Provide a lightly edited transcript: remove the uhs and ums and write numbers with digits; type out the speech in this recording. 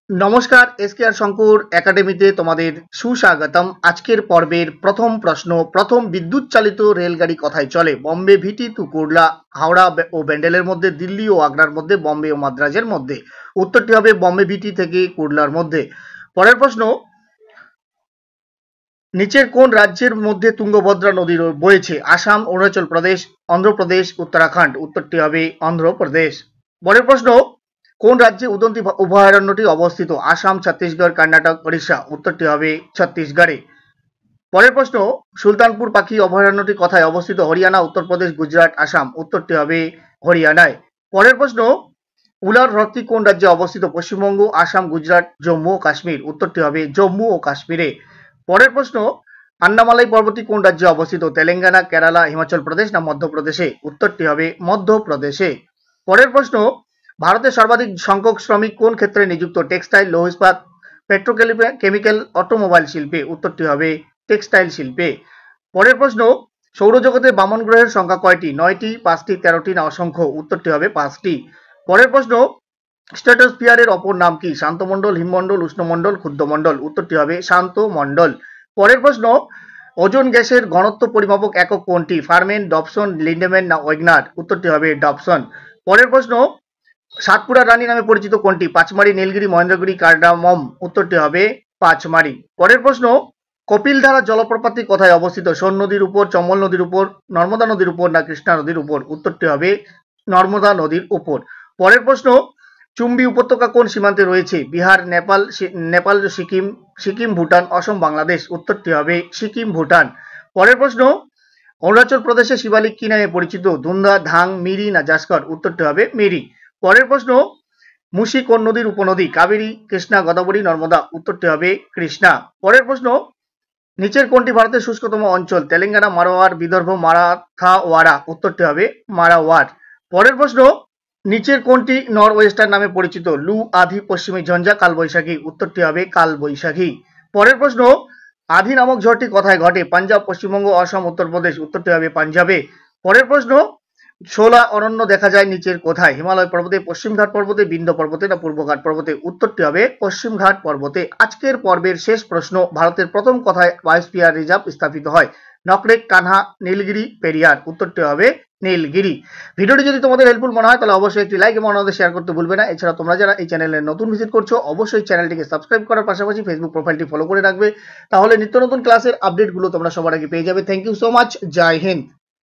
নমস্কার, এসকেআর শঙ্কুর একাডেমিতে তোমাদের সুস্বাগতম। আজকের পর্বের প্রথম প্রশ্ন, প্রথম বিদ্যুৎ চালিত রেলগাড়ি কোথায় চলে? বম্বে ভিটি টু কুর্লা, হাওড়া ও ব্যান্ডেলের মধ্যে, দিল্লি ও আগ্রার মধ্যে, বম্বে ও মাদ্রাজের মধ্যে। উত্তরটি হবে বম্বে ভিটি থেকে কুর্লার মধ্যে। পরের প্রশ্ন, নিচের কোন রাজ্যের মধ্যে তুঙ্গভদ্রা নদী বয়েছে? আসাম, অরুণাচল প্রদেশ, অন্ধ্রপ্রদেশ, উত্তরাখণ্ড। উত্তরটি হবে অন্ধ্রপ্রদেশ। পরের প্রশ্ন, কোন রাজ্যে উদন্তি অভয়ারণ্যটি অবস্থিত? আসাম, ছত্তিশগড়, কর্ণাটক, ওড়িশা। উত্তরটি হবে ছত্তিশগড়ে। পরের প্রশ্ন, সুলতানপুর পাখি অভয়ারণ্যটি কোথায় অবস্থিত? হরিয়ানা, উত্তরপ্রদেশ, গুজরাট, আসাম। উত্তরটি হবে হরিয়ানায়। পরের প্রশ্ন, উলার হ্রদটি কোন রাজ্যে অবস্থিত? পশ্চিমবঙ্গ, আসাম, গুজরাট, জম্মু ও কাশ্মীর। উত্তরটি হবে জম্মু ও কাশ্মীরে। পরের প্রশ্ন, আন্নামালাই পর্বতটি কোন রাজ্যে অবস্থিত? তেলেঙ্গানা, কেরালা, হিমাচল প্রদেশ না মধ্যপ্রদেশে? উত্তরটি হবে মধ্যপ্রদেশে। পরের প্রশ্ন, ভারতের সর্বাধিক সংখ্যক শ্রমিক কোন ক্ষেত্রে নিযুক্ত? টেক্সটাইল, লৌহ ইস্পাত, পেট্রোকেমিক্যাল, অটোমোবাইল শিল্পে। উত্তরটি হবে টেক্সটাইল শিল্পে। পরের প্রশ্ন, সৌরজগতে বামন গ্রহের সংখ্যা কয়টি? 9টি, 5টি, 13টি না অসংখ্য? উত্তরটি হবে 5টি। পরের প্রশ্ন, স্ট্র্যাটোস্ফিয়ারের অপর নাম কি? শান্তমণ্ডল, হিমমণ্ডল, উষ্ণমণ্ডল, ক্ষুদ্রমণ্ডল। উত্তরটি হবে শান্তমণ্ডল। পরের প্রশ্ন, ওজোন গ্যাসের ঘনত্ব পরিমাপক একক কোনটি? ফারমেন, ডবসন, লিন্ডেম্যান না ওয়েগনার? উত্তরটি হবে ডবসন। পরের প্রশ্ন, সাতপুরা রানী নামে পরিচিত কোনটি? পাঁচমারি, নীলগিরি, মহেন্দ্রগিরি, কার্ডামম। উত্তরটি হবে পাঁচমারি। পরের প্রশ্ন, কপিলধারা জলপ্রপাতটি কোথায় অবস্থিত? সোন নদীর উপর, চম্বল নদীর উপর, নর্মদা নদীর উপর না কৃষ্ণা নদীর উপর? উত্তরটি হবে নর্মদা নদীর উপর। পরের প্রশ্ন, চুম্বি উপত্যকা কোন সীমান্তে রয়েছে? বিহার, নেপাল, সিকিম, ভুটান, অসম, বাংলাদেশ। উত্তরটি হবে সিকিম, ভুটান। পরের প্রশ্ন, অরুণাচল প্রদেশের শিবালিক কি নামে পরিচিত? ধুন্দা, ধাং, মিরি না জাস্কর? উত্তরটি হবে মিরি। পরের প্রশ্ন, মুসি কোন নদীর উপনদী? কাবেরী, কৃষ্ণা, গোদাবরী, নর্মদা? উত্তরটি হবে কৃষ্ণা। পরের প্রশ্ন, নিচের কোনটি ভারতের শুষ্কতম অঞ্চল? তেলেঙ্গানা, মারোয়ার, বিদর্ভ, মারাঠাওয়াড়া? উত্তরটি হবে মারাওয়ার। পরের প্রশ্ন, নিচের কোনটি নর্থ ওয়েস্টার নামে পরিচিত? লু, আধি, পশ্চিমী ঝঞ্ঝা, কালবৈশাখী? উত্তরটি হবে কালবৈশাখী। পরের প্রশ্ন, আধি নামক ঝড়টি কোথায় ঘটে? পাঞ্জাব, পশ্চিমবঙ্গ, অসম, উত্তরপ্রদেশ? উত্তরটি হবে পাঞ্জাবে। পরের প্রশ্ন, শোলা অরণ্য দেখা যায় নিচের কোথায়? হিমালয় পর্বতে, পশ্চিমঘাট পর্বতে, বিন্ধ্য পর্বতে না পূর্বঘাট পর্বতে? উত্তরটি হবে পশ্চিমঘাট পর্বতে। আজকের পর্বের শেষ প্রশ্ন, ভারতের প্রথম কোথায় বায়োস্ফিয়ার রিজার্ভ স্থাপিত হয়? নকরেক, কানহা, নীলগিরি, পেরিয়ার? উত্তরটি হবে নীলগিরি। ভিডিওটি যদি তোমাদের হেল্পফুল মনে হয় তাহলে অবশ্যই একটি লাইক এবং অন্যদের শেয়ার করতে ভুলবে না। এছাড়া তোমরা যারা এই চ্যানেলে নতুন ভিজিট করছো অবশ্যই চ্যানেলটিকে সাবস্ক্রাইব করার পাশাপাশি ফেসবুক প্রোফাইলটি ফলো করে রাখবে, তাহলে নিত্য নতুন ক্লাসের আপডেটগুলো তোমরা সবার আগে পেয়ে যাবে। Thank you so much. জয় হিন্দ।